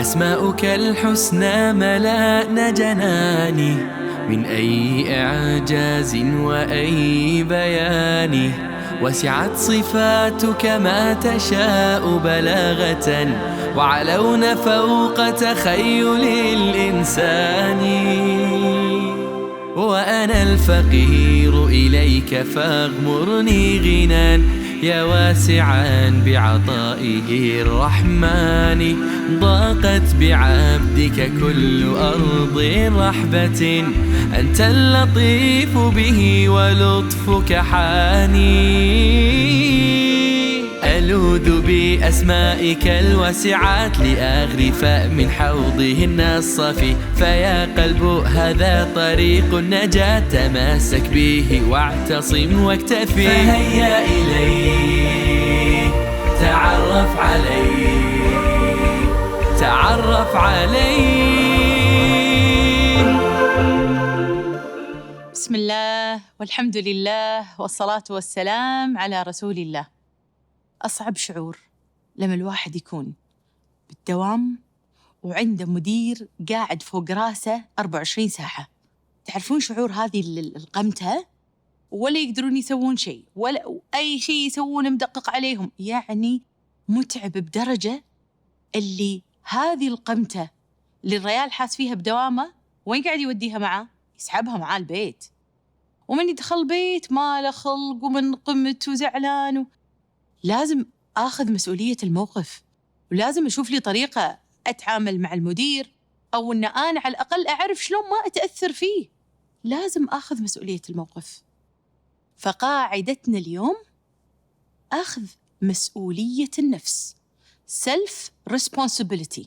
أسماؤك الحسنى ملأنا جناني، من أي إعجاز وأي بيان. وسعت صفاتك ما تشاء بلاغة، وعلون فوق تخيل الإنسان. وأنا الفقير إليك فاغمرني غنى، يا واسعا بعطائه الرحمن. ضاقت بعبدك كل أرض رحبة، أنت اللطيف به ولطفك حاني. ألوذ بأسمائك الواسعات لأغرف من حوضهن الصافي. فيا قلب هذا طريق النجاة، تمسك به واعتصم واكتفي. فهيا إليه تعرف عليه، تعرف عليه. بسم الله والحمد لله والصلاة والسلام على رسول الله. أصعب شعور لما الواحد يكون بالدوام وعنده مدير قاعد فوق راسه 24 ساعة. تعرفون شعور هذه القمتة؟ ولا يقدرون يسوون شيء، ولا أي شيء يسوون مدقق عليهم. يعني متعب بدرجة اللي هذه القمتة اللي الريال حاس فيها بدوامه، وين قاعد يوديها معه؟ يسحبها معاه البيت. ومن يدخل البيت ما له خلق ومن قمت وزعلان لازم آخذ مسؤولية الموقف، ولازم أشوف لي طريقة أتعامل مع المدير، أو أن أنا على الأقل أعرف شلون ما أتأثر فيه. لازم آخذ مسؤولية الموقف. فقاعدتنا اليوم أخذ مسؤولية النفس، self responsibility،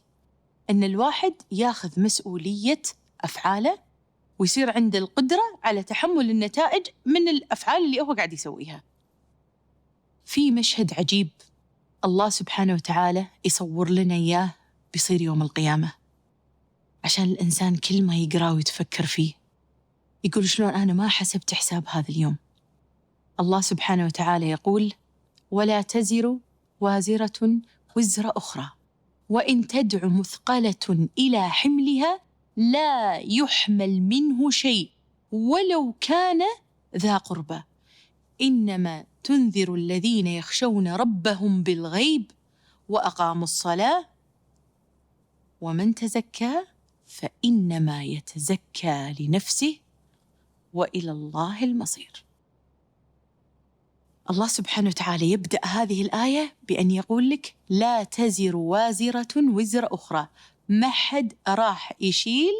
أن الواحد ياخذ مسؤولية أفعاله ويصير عنده القدرة على تحمل النتائج من الأفعال اللي هو قاعد يسويها. في مشهد عجيب الله سبحانه وتعالى يصور لنا إياه بيصير يوم القيامة، عشان الإنسان كل ما يقرأ ويتفكر فيه يقول شلون أنا ما حسبت حساب هذا اليوم. الله سبحانه وتعالى يقول: ولا تزر وازرة وزر أخرى، وإن تدع مثقلة إلى حملها لا يحمل منه شيء ولو كان ذا قربى، إنما تنذر الذين يخشون ربهم بالغيب وأقاموا الصلاة، ومن تزكى فإنما يتزكى لنفسه وإلى الله المصير. الله سبحانه وتعالى يبدأ هذه الآية بأن يقول لك: لا تزر وازرة وزر أخرى. ما حد راح يشيل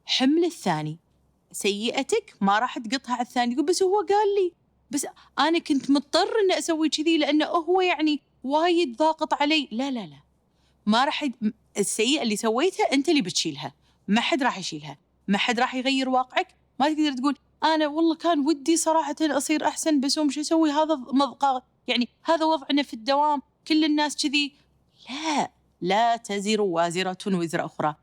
حمل الثاني. سيئتك ما راح تقطها على الثاني. يقول بس هو قال لي، بس أنا كنت مضطر أن أسوي كذي لأنه هو يعني وايد ضاغط علي. لا لا لا، ما راح السيئة اللي سويتها أنت اللي بتشيلها، ما حد راح يشيلها. ما حد راح يغير واقعك. ما تقدر تقول أنا والله كان ودي صراحة أصير أحسن بس ومش أسوي، هذا يعني هذا وضعنا في الدوام كل الناس كذي. لا، لا تزر وازرة وزر أخرى.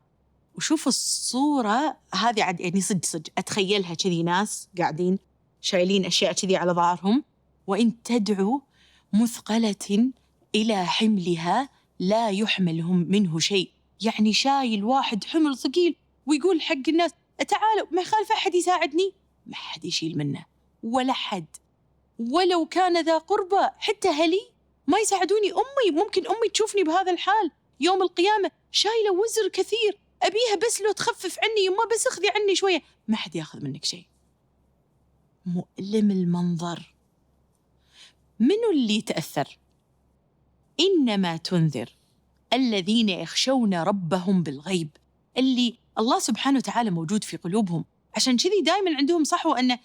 وشوف الصورة هذه عاد يعني صدق أتخيلها كذي، ناس قاعدين شايلين أشياء كذي على ظهرهم. وإن تدعو مثقلة إلى حملها لا يحملهم منه شيء. يعني شايل واحد حمل ثقيل ويقول حق الناس تعالوا ما يخالف أحد يساعدني، ما حد يشيل منه ولا حد، ولو كان ذا قربى. حتى هلي ما يساعدوني. أمي ممكن أمي تشوفني بهذا الحال يوم القيامة شايلة وزر كثير، أبيها بس لو تخفف عني، يما بس اخذي عني شوية. ما حد ياخذ منك شيء. مؤلم المنظر. منو اللي يتأثر؟ إنما تنذر الذين يخشون ربهم بالغيب، اللي الله سبحانه وتعالى موجود في قلوبهم. عشان كذي دائما عندهم صحوة أنه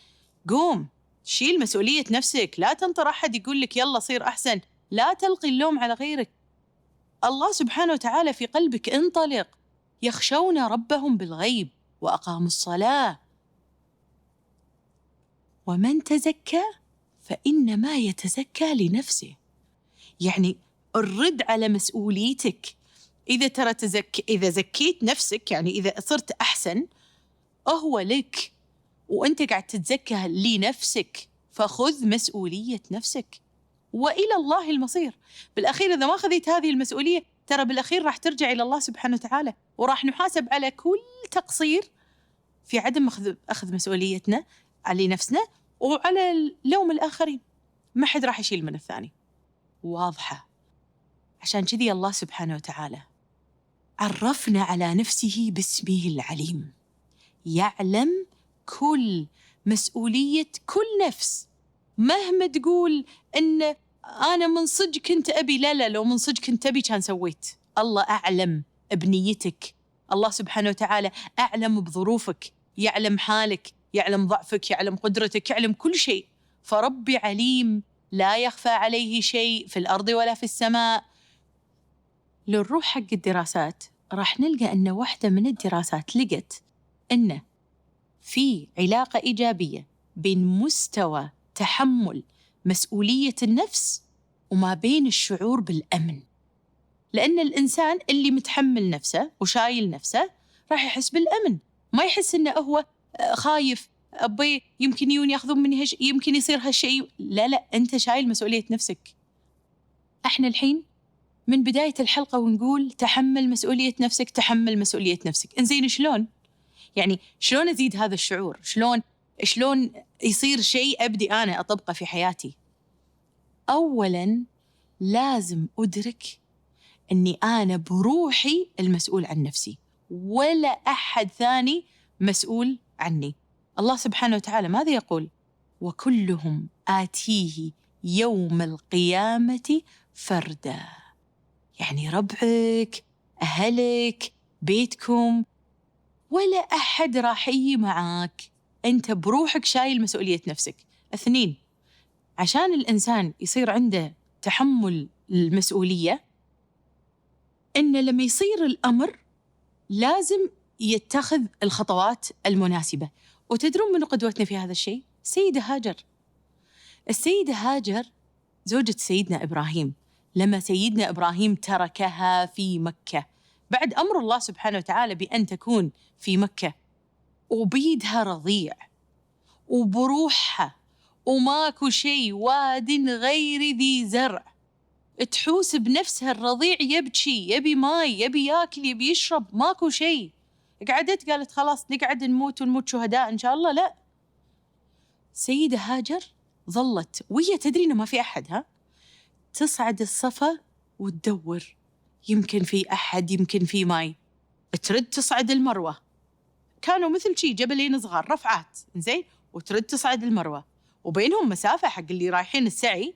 قوم شيل مسؤولية نفسك، لا تنطر أحد يقول لك يلا صير أحسن، لا تلقي اللوم على غيرك. الله سبحانه وتعالى في قلبك، انطلق. يخشون ربهم بالغيب وأقاموا الصلاة، ومن تزكى فإنما يتزكى لنفسه. يعني الرد على مسؤوليتك. إذا زكيت نفسك، يعني إذا صرت أحسن، هو لك وأنت قاعد تتزكى لنفسك، فخذ مسؤولية نفسك وإلى الله المصير. بالأخير إذا ما خذيت هذه المسؤولية ترى بالأخير راح ترجع إلى الله سبحانه وتعالى، وراح نحاسب على كل تقصير في عدم أخذ مسؤوليتنا على نفسنا وعلى لوم الآخرين. ما حد راح يشيل من الثاني. واضحة. عشان كذي الله سبحانه وتعالى عرفنا على نفسه باسمه العليم، يعلم كل مسؤولية كل نفس. مهما تقول إن أنا من صدق كنت أبي، لا، لو من صدق كنت أبي كان سويت. الله أعلم بنيتك، الله سبحانه وتعالى أعلم بظروفك، يعلم حالك، يعلم ضعفك، يعلم قدرتك، يعلم كل شيء. فربي عليم لا يخفى عليه شيء في الأرض ولا في السماء. لو نروح حق الدراسات راح نلقى أن واحدة من الدراسات لقت أن في علاقة إيجابية بين مستوى تحمل مسؤولية النفس وما بين الشعور بالأمن. لأن الإنسان اللي متحمل نفسه وشايل نفسه راح يحس بالأمن، ما يحس إنه هو خايف أبي يمكن يجون ياخذون مني يمكن يصير هالشيء. لا، أنت شايل مسؤولية نفسك. إحنا الحين من بداية الحلقة ونقول تحمل مسؤولية نفسك، تحمل مسؤولية نفسك. إنزين شلون؟ يعني شلون أزيد هذا الشعور؟ شلون يصير شيء أبدي أنا أطبقه في حياتي؟ أولاً لازم أدرك أني أنا بروحي المسؤول عن نفسي، ولا أحد ثاني مسؤول عني. الله سبحانه وتعالى ماذا يقول؟ وكلهم آتيه يوم القيامة فردا. يعني ربعك، أهلك، بيتكم، ولا أحد راح يجي معاك، أنت بروحك شايل مسؤولية نفسك. 2، عشان الإنسان يصير عنده تحمل المسؤولية، إن لما يصير الأمر لازم يتخذ الخطوات المناسبة. وتدرون من قدوتنا في هذا الشيء؟ السيدة هاجر. السيدة هاجر زوجة سيدنا إبراهيم، لما سيدنا إبراهيم تركها في مكة بعد أمر الله سبحانه وتعالى بأن تكون في مكة، وبيدها رضيع وبروحها وماكو شيء، واد غير ذي زرع، تحوس بنفسها. الرضيع يبكي، يبي ماي، يبي ياكل، يبي يشرب، ماكو شيء. قعدت قالت خلاص نقعد نموت ونموت شهداء إن شاء الله؟ لا، سيدة هاجر ظلت وهي تدري إنه ما في أحد، تصعد الصفا وتدور، يمكن في أحد، يمكن في ماي. ترد تصعد المروة، كانوا مثل شي جبلين صغار رفعات، زين، وترد تصعد المروة، وبينهم مسافة حق اللي رايحين السعي.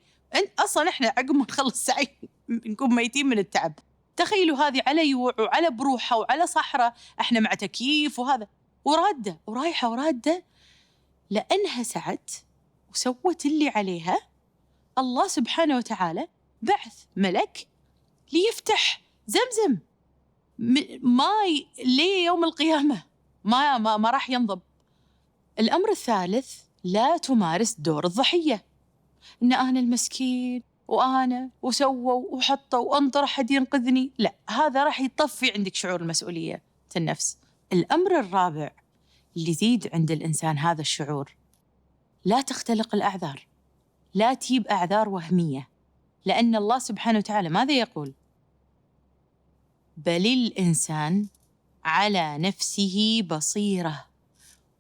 أصلاً إحنا عقب ما نخلص السعي نكون ميتين من التعب. تخيلوا هذه على يوع وعلى بروحة وعلى صحراء، إحنا مع تكييف وهذا، ورادة ورايحة ورادة، لأنها سعت وسوت اللي عليها. الله سبحانه وتعالى بعث ملك ليفتح زمزم ماي ليه يوم القيامة، ما راح ينضب. الأمر الثالث، لا تمارس دور الضحية، إن أنا المسكين وأنا وسووا وحطوا وأنطر أحد ينقذني. لا، هذا راح يطفي عندك شعور المسؤولية النفس. الأمر الرابع اللي يزيد عند الإنسان هذا الشعور، لا تختلق الأعذار، لا تجيب أعذار وهمية. لأن الله سبحانه وتعالى ماذا يقول؟ بل الإنسان على نفسه بصيرة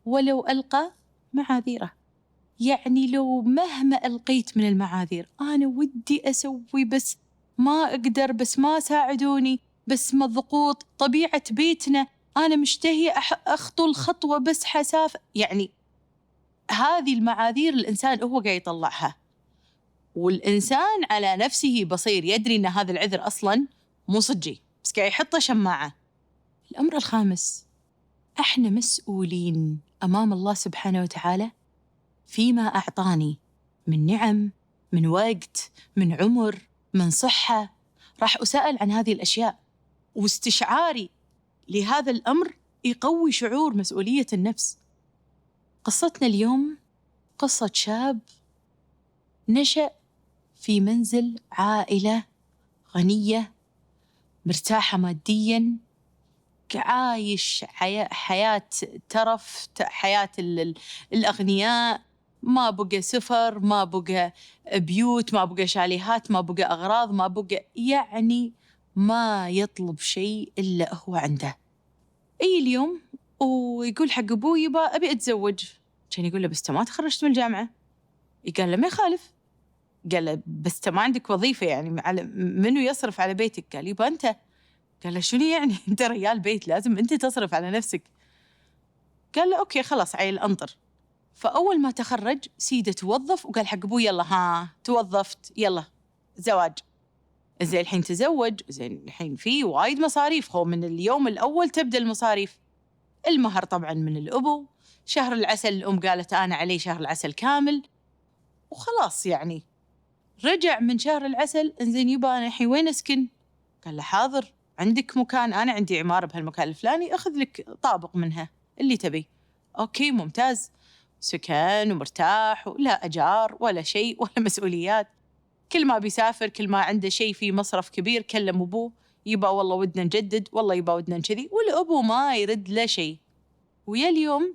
ولو ألقى معاذيره. يعني لو مهما ألقيت من المعاذير، أنا ودي أسوي بس ما أقدر، بس ما ساعدوني، بس مضغوط، طبيعة بيتنا، أنا مشتهي أخطو الخطوة بس حسافة. يعني هذه المعاذير الإنسان هو قاعد يطلعها، والإنسان على نفسه بصير، يدري أن هذا العذر أصلاً مو صجي، بس قاعد يحطه شماعة. الأمر الخامس، إحنا مسؤولين أمام الله سبحانه وتعالى فيما أعطاني من نعم، من وقت، من عمر، من صحة. راح أسأل عن هذه الأشياء، واستشعاري لهذا الأمر يقوي شعور مسؤولية النفس. قصتنا اليوم قصة شاب نشأ في منزل عائلة غنية مرتاحة مادياً، عايش حياة ترف، حياة الأغنياء، ما بقى سفر، ما بقى بيوت، ما بقى شاليهات، ما بقى أغراض، ما بقى، يعني ما يطلب شيء إلا هو عنده. أي اليوم ويقول حق أبوه يبا أبي أتزوج، كان يقول له بس أنت ما تخرجت من الجامعة. قال له ما يخالف. قال له بس أنت ما عندك وظيفة، يعني منو يصرف على بيتك؟ قال يبا أنت. قال له شنو يعني أنت ريال بيت لازم أنت تصرف على نفسك. قال له أوكي خلاص عيل أنطر. فأول ما تخرج سيدة توظف وقال حق أبوه يلا ها توظفت يلا زواج. زين الحين تزوج، زين الحين في وايد مصاريف، هو من اليوم الأول تبدأ المصاريف. المهر طبعاً من الأبو، شهر العسل الأم قالت أنا علي شهر العسل كامل، وخلاص يعني. رجع من شهر العسل، إنزين يبا أنا الحين وين أسكن؟ قال له حاضر، عندك مكان، أنا عندي عمارة بهالمكان الفلاني، أخذ لك طابق منها اللي تبي. أوكي ممتاز، سكن ومرتاح ولا أجار ولا شيء ولا مسؤوليات. كل ما بيسافر، كل ما عنده شيء في مصرف كبير، كلم أبوه يبا والله ودنا نجدد، والله يبا ودنا كذي، والأبو ما يرد له شيء. ويا اليوم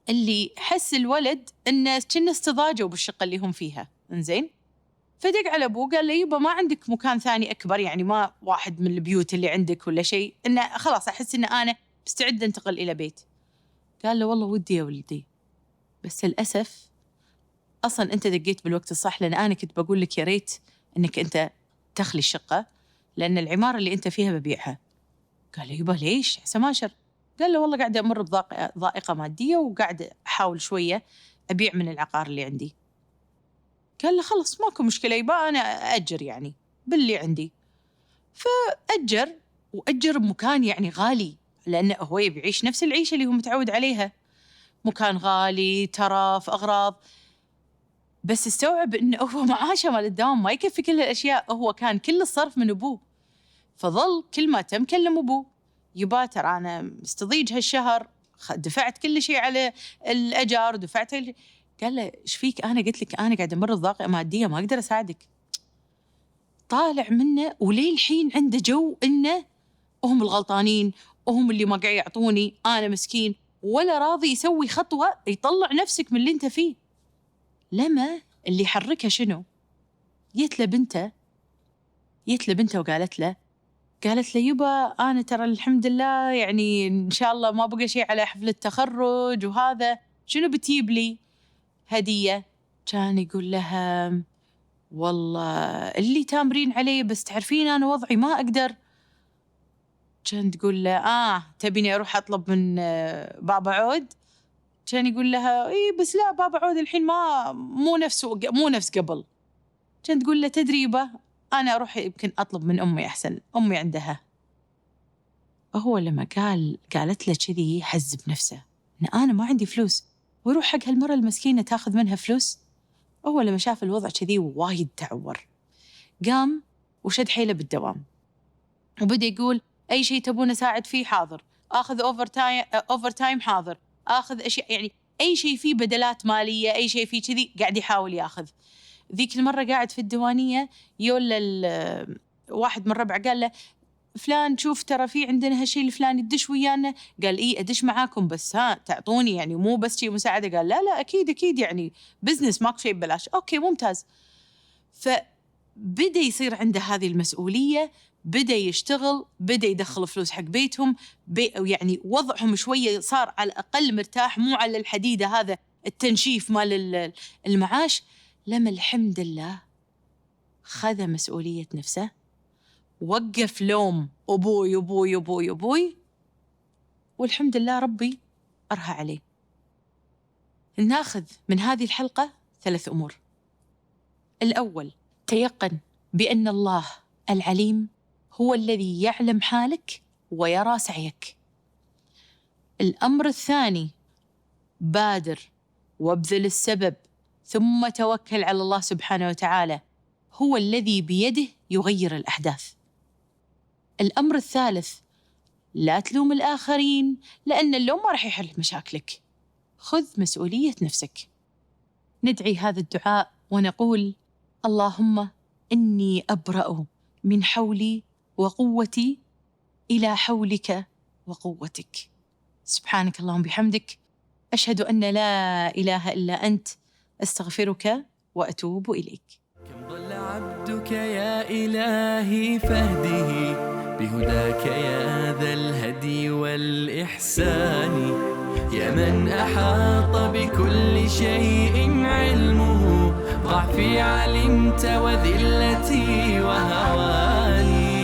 اللي حس الولد إنه كنا استضاجوا بالشقة اللي هم فيها، إنزين فدق على أبوه قال له يبا ما عندك مكان ثاني أكبر، يعني ما واحد من البيوت اللي عندك ولا شيء، إنه خلاص أحس إن أنا مستعد أنتقل إلى بيت. قال له والله ودي يا ولدي، بس للأسف أصلاً أنت دقيت بالوقت الصح، لأن أنا كنت بقول لك يا ريت إنك أنت تخلي الشقة، لأن العمارة اللي أنت فيها ببيعها. قال له يبا ليش؟ سماشر. قال له والله قاعدة أمر بضائقة مادية، وقاعدة أحاول شوية أبيع من العقار اللي عندي. قال له خلص ماكو مشكلة يبا، أنا أأجر يعني باللي عندي. فأجر، وأجر بمكان يعني غالي، لأنه هو يبي يعيش نفس العيشة اللي هو متعود عليها، مكان غالي ترف أغراض. بس استوعب إنه هو معاشه مال الدوام ما يكفي كل هالأشياء، هو كان كل الصرف من أبوه. فظل كل ما تم كلم أبوه يبا ترى أنا مستضيج هالشهر، دفعت كل شيء على الأجار ودفعت قال له إيش فيك؟ أنا قلت لك أنا قاعد أمر بضائقة مادية ما أقدر أساعدك. طالع منه وليه الحين عنده جو إنه هم الغلطانين وهم اللي ما قاعد يعطوني، أنا مسكين، ولا راضي يسوي خطوة يطلع نفسك من اللي أنت فيه. لما اللي حركها شنو؟ جت له بنته وقالت له يبا أنا ترى الحمد لله يعني إن شاء الله ما بقى شيء على حفلة التخرج، وهذا شنو بتجيب لي هدية؟ كان يقول لها والله اللي تامرين عليه، بس تعرفين أنا وضعي ما أقدر. كان تقول له تبيني أروح أطلب من بابا عود؟ كان يقول لها إيه بس لا بابا عود الحين مو نفس قبل. كان تقول له تدري يبا أنا أروح يمكن أطلب من أمي أحسن، أمي عندها. هو لما قالت له كذي حز بنفسه إن أنا ما عندي فلوس، ويروح حق هالمرة المسكينة تاخذ منها فلوس. هو لما شاف الوضع كذي وايد تعور، قام وشد حيله بالدوام، وبدأ يقول أي شيء تبون أساعد فيه حاضر، آخذ أوفر تايم حاضر، آخذ أشياء يعني أي شيء فيه بدلات مالية، أي شيء فيه كذي قاعد يحاول ياخذ. ذيك المرة قاعد في الديوانية يقول واحد من ربع قال له فلان شوف ترى في عندنا هالشيء الفلاني تدش ويانا. قال إيه أدش معاكم بس تعطوني يعني مو بس شيء مساعدة. قال لا أكيد يعني بزنس ماكو شيء ببلاش. أوكي ممتاز. فبدأ يصير عنده هذه المسؤولية، بدأ يشتغل، بدأ يدخل فلوس حق بيتهم، يعني وضعهم شوية صار على الأقل مرتاح، مو على الحديدة هذا التنشيف مال المعاش. لما الحمد لله خذ مسؤولية نفسه، وقف لوم أبوي، والحمد لله ربي أرها عليه. ناخذ من هذه الحلقة 3 أمور. الأول، تيقن بأن الله العليم هو الذي يعلم حالك ويرى سعيك. الأمر الثاني، بادر وابذل السبب ثم توكل على الله سبحانه وتعالى، هو الذي بيده يغير الأحداث. الأمر الثالث، لا تلوم الآخرين لأن اللوم ما راح يحل مشاكلك، خذ مسؤولية نفسك. ندعي هذا الدعاء ونقول اللهم إني أبرأ من حولي وقوتي إلى حولك وقوتك. سبحانك اللهم بحمدك، أشهد أن لا إله إلا أنت، أستغفرك وأتوب إليك. كم ضل عبد عبدك يا إلهي فاهده بهداك يا ذا الهدي والإحسان، يا من أحاط بكل شيء علمه، ضعفي علمت وذلتي وهواني.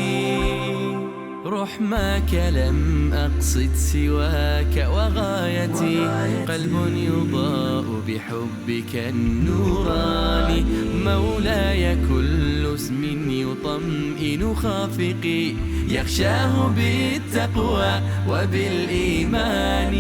رحماك لم أقصد سواك وغايتي، قلب يضاء بحبك النوراني. مولاي كل اسم يطمئن خافقي، يخشاه بالتقوى وبالإيمان.